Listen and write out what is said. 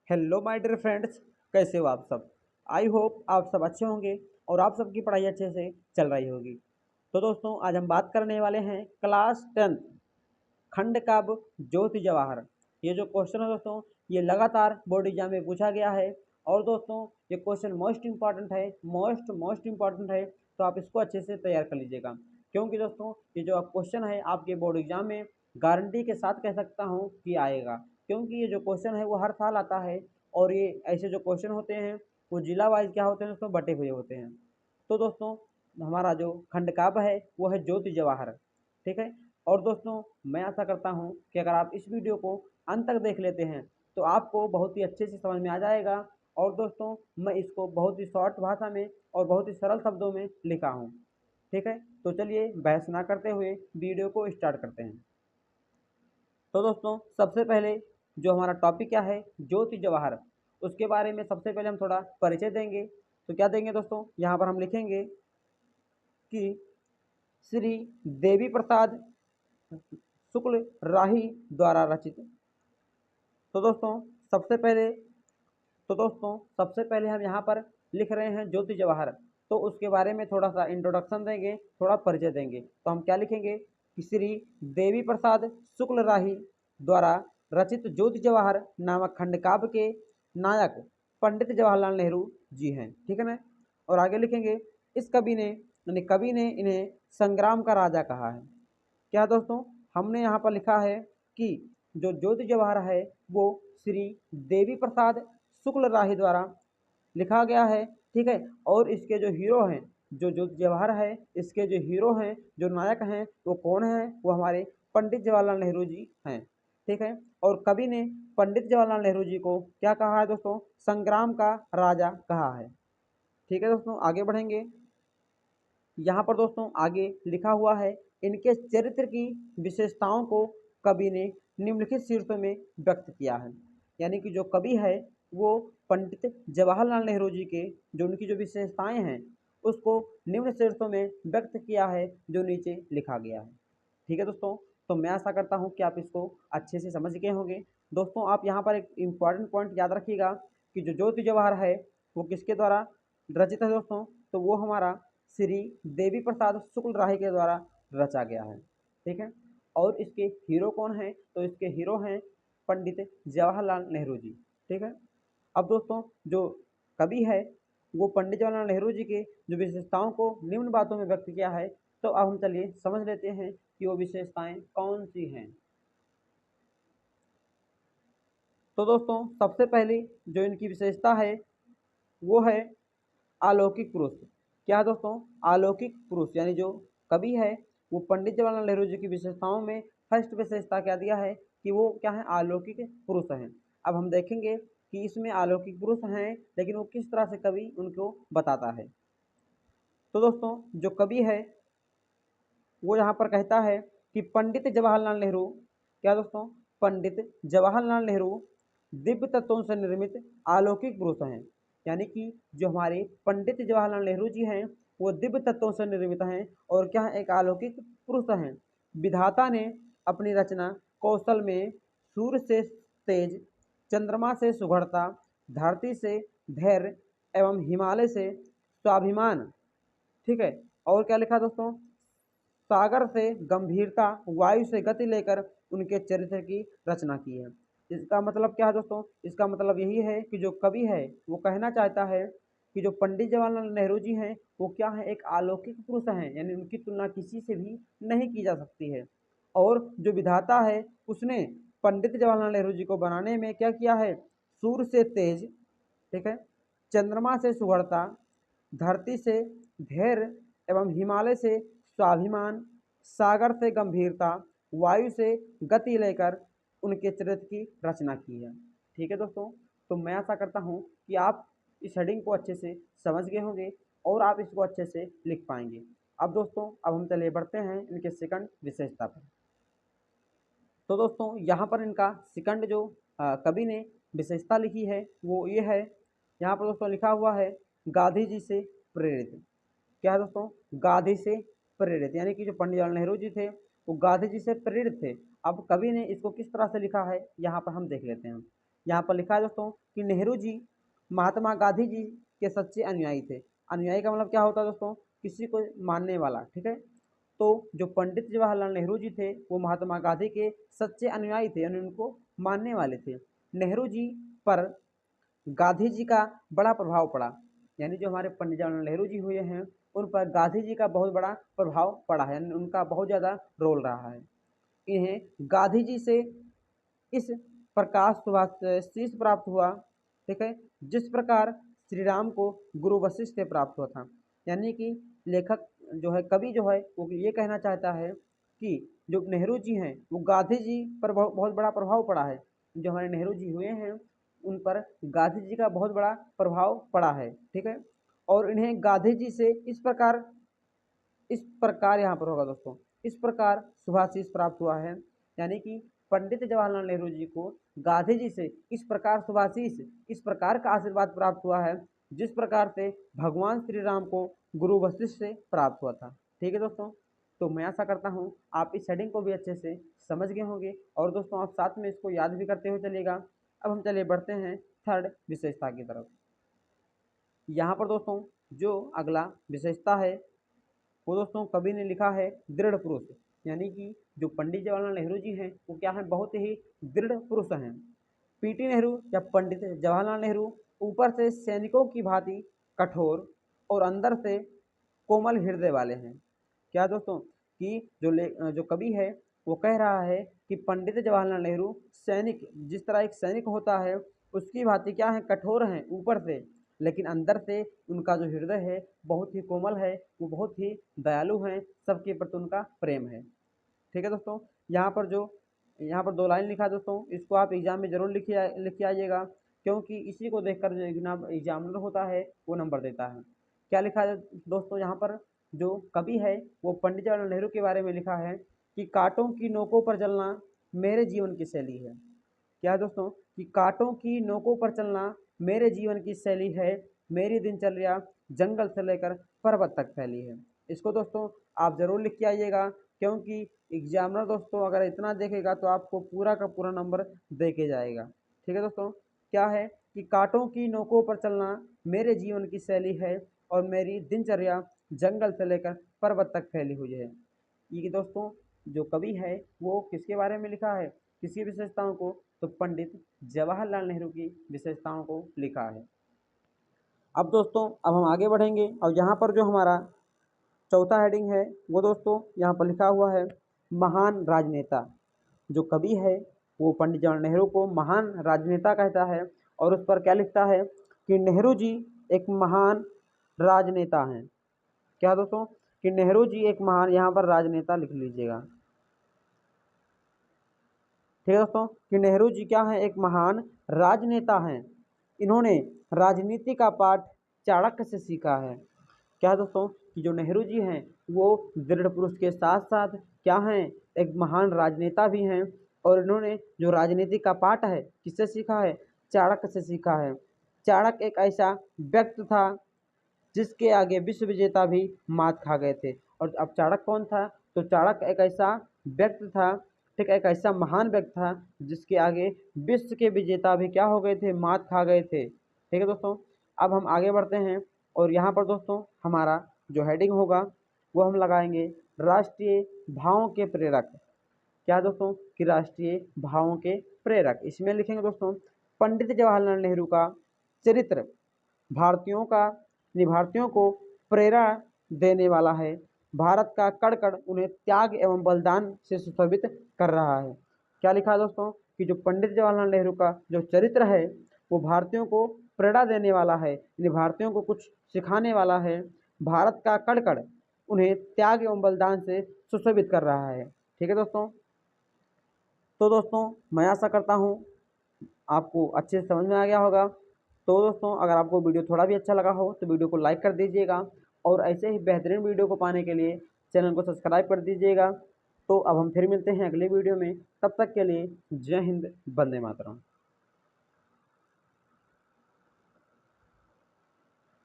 Hello my dear friends, कैसे हो आप सब। आई होप आप सब अच्छे होंगे और आप सबकी पढ़ाई अच्छे से चल रही होगी। तो दोस्तों, आज हम बात करने वाले हैं क्लास 10 खंड काव्य ज्योति जवाहर। ये जो क्वेश्चन है दोस्तों, ये लगातार बोर्ड एग्जाम में पूछा गया है। और दोस्तों, ये क्वेश्चन मोस्ट इंपॉर्टेंट है, मोस्ट इंपॉर्टेंट है। तो आप इसको अच्छे से तैयार कर लीजिएगा, क्योंकि दोस्तों ये जो क्वेश्चन है आपके बोर्ड एग्जाम में गारंटी के साथ कह सकता हूँ कि आएगा। क्योंकि ये जो क्वेश्चन है वो हर साल आता है। और ये ऐसे जो क्वेश्चन होते हैं वो जिला वाइज क्या होते हैं दोस्तों, बटे हुए होते हैं। तो दोस्तों, हमारा जो खंड काव्य है वो है ज्योति जवाहर। ठीक है। और दोस्तों, मैं आशा करता हूँ कि अगर आप इस वीडियो को अंत तक देख लेते हैं तो आपको बहुत ही अच्छे से समझ में आ जाएगा। और दोस्तों, मैं इसको बहुत ही शॉर्ट भाषा में और बहुत ही सरल शब्दों में लिखा हूँ। ठीक है। तो चलिए बहस ना करते हुए वीडियो को स्टार्ट करते हैं। तो दोस्तों, सबसे पहले जो हमारा टॉपिक क्या है, ज्योति जवाहर, उसके बारे में सबसे पहले हम थोड़ा परिचय देंगे। तो क्या देंगे दोस्तों, यहाँ पर हम लिखेंगे कि श्री देवी प्रसाद शुक्ल राही द्वारा रचित। तो दोस्तों सबसे पहले सबसे पहले हम यहाँ पर लिख रहे हैं ज्योति जवाहर। तो उसके बारे में थोड़ा सा इंट्रोडक्शन देंगे, थोड़ा परिचय देंगे। तो हम क्या लिखेंगे कि श्री देवी प्रसाद शुक्ल राही द्वारा रचित ज्योति जवाहर नामक खंड काव्य के नायक पंडित जवाहरलाल नेहरू जी हैं। ठीक है ना। और आगे लिखेंगे, इस कवि ने इन्हें संग्राम का राजा कहा है। क्या दोस्तों, हमने यहाँ पर लिखा है कि जो ज्योति जवाहर है वो श्री देवी प्रसाद शुक्ल राही द्वारा लिखा गया है। ठीक है। और इसके जो हीरो हैं, जो ज्योति जवाहर है, इसके जो हीरो हैं, जो नायक हैं, वो कौन हैं, वो हमारे पंडित जवाहरलाल नेहरू जी हैं। ठीक है। और कवि ने पंडित जवाहरलाल नेहरू जी को क्या कहा है दोस्तों, संग्राम का राजा कहा है। ठीक है दोस्तों, आगे बढ़ेंगे। यहाँ पर दोस्तों आगे लिखा हुआ है, इनके चरित्र की विशेषताओं को कवि ने निम्नलिखित शीर्षों में व्यक्त किया है। यानी कि जो कवि है वो पंडित जवाहरलाल नेहरू जी के जो उनकी जो विशेषताएं हैं उसको निम्न शीर्षों में व्यक्त किया है, जो नीचे लिखा गया है। ठीक है दोस्तों। तो मैं आशा करता हूँ कि आप इसको अच्छे से समझ गए होंगे। दोस्तों, आप यहाँ पर एक इम्पॉर्टेंट पॉइंट याद रखिएगा कि जो ज्योति जवाहर है वो किसके द्वारा रचित है दोस्तों, तो वो हमारा श्री देवी प्रसाद शुक्ल राही के द्वारा रचा गया है। ठीक है। और इसके हीरो कौन है, तो इसके हीरो हैं पंडित जवाहरलाल नेहरू जी। ठीक है। अब दोस्तों, जो कवि है वो पंडित जवाहरलाल नेहरू जी के जो विशेषताओं को निम्न बातों में व्यक्त किया है। तो अब हम चलिए समझ लेते हैं कि वो विशेषताएं कौन सी हैं। तो दोस्तों, सबसे पहली जो इनकी विशेषता है वो है अलौकिक पुरुष। क्या है दोस्तों, अलौकिक पुरुष। यानी जो कवि है वो पंडित जवाहरलाल नेहरू जी की विशेषताओं में फर्स्ट विशेषता क्या दिया है कि वो क्या है, अलौकिक पुरुष हैं। अब हम देखेंगे कि इसमें अलौकिक पुरुष हैं, लेकिन वो किस तरह से कवि उनको बताता है। तो दोस्तों, जो कवि है वो यहाँ पर कहता है कि पंडित जवाहरलाल नेहरू, क्या दोस्तों, पंडित जवाहरलाल नेहरू दिव्य तत्वों से निर्मित अलौकिक पुरुष हैं। यानी कि जो हमारे पंडित जवाहरलाल नेहरू जी हैं वो दिव्य तत्वों से निर्मित हैं और क्या है, एक अलौकिक पुरुष हैं। विधाता ने अपनी रचना कौशल में सूर्य से तेज, चंद्रमा से सुघड़ता, धरती से धैर्य एवं हिमालय से स्वाभिमान। ठीक है। और क्या लिखा दोस्तों, सागर से गंभीरता, वायु से गति लेकर उनके चरित्र की रचना की है। इसका मतलब क्या है दोस्तों, इसका मतलब यही है कि जो कवि है वो कहना चाहता है कि जो पंडित जवाहरलाल नेहरू जी हैं वो क्या है, एक अलौकिक पुरुष हैं। यानी उनकी तुलना किसी से भी नहीं की जा सकती है। और जो विधाता है उसने पंडित जवाहरलाल नेहरू जी को बनाने में क्या किया है, सूर्य से तेज, ठीक है, चंद्रमा से सुघड़ता, धरती से धैर्य एवं हिमालय से स्वाभिमान, सागर से गंभीरता, वायु से गति लेकर उनके चरित्र की रचना की है। ठीक है दोस्तों। तो मैं आशा करता हूँ कि आप इस हेडिंग को अच्छे से समझ गए होंगे और आप इसको अच्छे से लिख पाएंगे। अब दोस्तों, अब हम चलिए बढ़ते हैं इनके सेकंड विशेषता पर। तो दोस्तों, यहाँ पर इनका सेकंड जो कवि ने विशेषता लिखी है वो ये है, यहाँ पर दोस्तों लिखा हुआ है गांधी जी से प्रेरित। क्या है दोस्तों, गांधी से प्रेरित। यानी कि जो पंडित जवाहरलाल नेहरू जी थे वो गांधी जी से प्रेरित थे। अब कवि ने इसको किस तरह से लिखा है यहाँ पर हम देख लेते हैं। यहाँ पर लिखा है दोस्तों कि नेहरू जी महात्मा गांधी जी के सच्चे अनुयायी थे। अनुयायी का मतलब क्या होता है दोस्तों, किसी को मानने वाला, ठीक है। तो जो पंडित जवाहरलाल नेहरू जी थे वो महात्मा गांधी के सच्चे अनुयायी थे, यानी उनको मानने वाले थे। नेहरू जी पर गांधी जी का बड़ा प्रभाव पड़ा, यानी जो हमारे पंडित जवाहरलाल नेहरू जी हुए हैं उन पर गांधी जी का बहुत बड़ा प्रभाव पड़ा है, यानी उनका बहुत ज़्यादा रोल रहा है। इन्हें गांधी जी से इस प्रकाश सुभाषिस प्राप्त हुआ, ठीक है, जिस प्रकार श्री राम को गुरु वशिष्ठ से प्राप्त हुआ था। यानी कि लेखक जो है, कवि जो है, वो ये कहना चाहता है कि जो नेहरू जी हैं वो गांधी जी पर बहुत बड़ा प्रभाव पड़ा है। जो हमारे नेहरू जी हुए हैं उन पर गांधी जी का बहुत बड़ा प्रभाव पड़ा है, ठीक है। और इन्हें गांधी जी से इस प्रकार यहाँ पर होगा दोस्तों, इस प्रकार सुभाषिस प्राप्त हुआ है, यानी कि पंडित जवाहरलाल नेहरू जी को गांधी जी से इस प्रकार सुभाषिस, इस प्रकार का आशीर्वाद प्राप्त हुआ है जिस प्रकार से भगवान श्री राम को गुरु वशिष्ठ से प्राप्त हुआ था। ठीक है दोस्तों, तो मैं आशा करता हूँ आप इस हेडिंग को भी अच्छे से समझ गए होंगे और दोस्तों आप साथ में इसको याद भी करते हुए चलिएगा। अब हम चलिए बढ़ते हैं थर्ड विशेषता की तरफ। यहाँ पर दोस्तों जो अगला विशेषता है वो दोस्तों कवि ने लिखा है दृढ़ पुरुष, यानी कि जो पंडित जवाहरलाल नेहरू जी हैं वो क्या हैं, बहुत ही दृढ़ पुरुष हैं। पीटी नेहरू या पंडित जवाहरलाल नेहरू ऊपर से सैनिकों की भांति कठोर और अंदर से कोमल हृदय वाले हैं। क्या दोस्तों कि जो कवि है वो कह रहा है कि पंडित जवाहरलाल नेहरू सैनिक, जिस तरह एक सैनिक होता है उसकी भांति क्या है, कठोर हैं ऊपर से, लेकिन अंदर से उनका जो हृदय है बहुत ही कोमल है, वो बहुत ही दयालु हैं, सबके प्रति उनका प्रेम है। ठीक है दोस्तों, यहाँ पर 2 लाइन लिखा है दोस्तों, इसको आप एग्जाम में जरूर लिख के आइएगा, क्योंकि इसी को देखकर जो एग्जामिनर होता है वो नंबर देता है। क्या लिखा है दोस्तों, यहाँ पर जो कवि है वो पंडित जवाहरलाल नेहरू के बारे में लिखा है कि कांटों की नोकों पर चलना मेरे जीवन की शैली है। क्या है दोस्तों कि कांटों की नोकों पर चलना मेरे जीवन की शैली है, मेरी दिनचर्या जंगल से लेकर पर्वत तक फैली है। इसको दोस्तों आप ज़रूर लिख के आइएगा, क्योंकि एग्जामिनर दोस्तों अगर इतना देखेगा तो आपको पूरा का पूरा नंबर दे के जाएगा। ठीक है दोस्तों, क्या है कि कांटों की नोकों पर चलना मेरे जीवन की शैली है और मेरी दिनचर्या जंगल से लेकर पर्वत तक फैली हुई है। ये दोस्तों जो कवि है वो किसके बारे में लिखा है, किसकी विशेषताओं को, तो पंडित जवाहरलाल नेहरू की विशेषताओं को लिखा है। अब दोस्तों अब हम आगे बढ़ेंगे और यहाँ पर जो हमारा चौथा हेडिंग है वो दोस्तों यहाँ पर लिखा हुआ है महान राजनेता। जो कवि है वो पंडित जवाहरलाल नेहरू को महान राजनेता कहता है और उस पर क्या लिखता है कि नेहरू जी एक महान राजनेता हैं। क्या दोस्तों कि नेहरू जी एक महान, यहाँ पर राजनेता लिख लीजिएगा। ठीक है दोस्तों कि नेहरू जी क्या हैं, एक महान राजनेता हैं। इन्होंने राजनीति का पाठ चाणक्य से सीखा है। क्या है दोस्तों कि जो नेहरू जी हैं वो दृढ़ पुरुष के साथ साथ क्या हैं, एक महान राजनेता भी हैं और इन्होंने जो राजनीति का पाठ है किससे सीखा है, चाणक्य से सीखा है। चाणक्य एक ऐसा व्यक्ति था जिसके आगे विश्व विजेता भी मात खा गए थे। और अब चाणक्य कौन था, तो चाणक्य एक ऐसा व्यक्ति था, ठीक, एक ऐसा महान व्यक्ति था जिसके आगे विश्व के विजेता भी क्या हो गए थे, मात खा गए थे। ठीक है दोस्तों, अब हम आगे बढ़ते हैं और यहाँ पर दोस्तों हमारा जो हेडिंग होगा वो हम लगाएंगे राष्ट्रीय भावों के प्रेरक। क्या दोस्तों कि राष्ट्रीय भावों के प्रेरक। इसमें लिखेंगे दोस्तों पंडित जवाहरलाल नेहरू का चरित्र भारतीयों को प्रेरणा देने वाला है। भारत का कण कण उन्हें त्याग एवं बलिदान से सुशोभित कर रहा है। क्या लिखा है दोस्तों कि जो पंडित जवाहरलाल नेहरू का जो चरित्र है वो भारतीयों को प्रेरणा देने वाला है, यानी भारतीयों को कुछ सिखाने वाला है। भारत का कण कण उन्हें त्याग एवं बलिदान से सुशोभित कर रहा है। ठीक है दोस्तों, तो दोस्तों मैं आशा करता हूँ आपको अच्छे से समझ में आ गया होगा। तो दोस्तों अगर आपको वीडियो थोड़ा भी अच्छा लगा हो तो वीडियो को लाइक कर दीजिएगा और ऐसे ही बेहतरीन वीडियो को पाने के लिए चैनल को सब्सक्राइब कर दीजिएगा। तो अब हम फिर मिलते हैं अगले वीडियो में, तब तक के लिए जय हिंद, वंदे मातरम।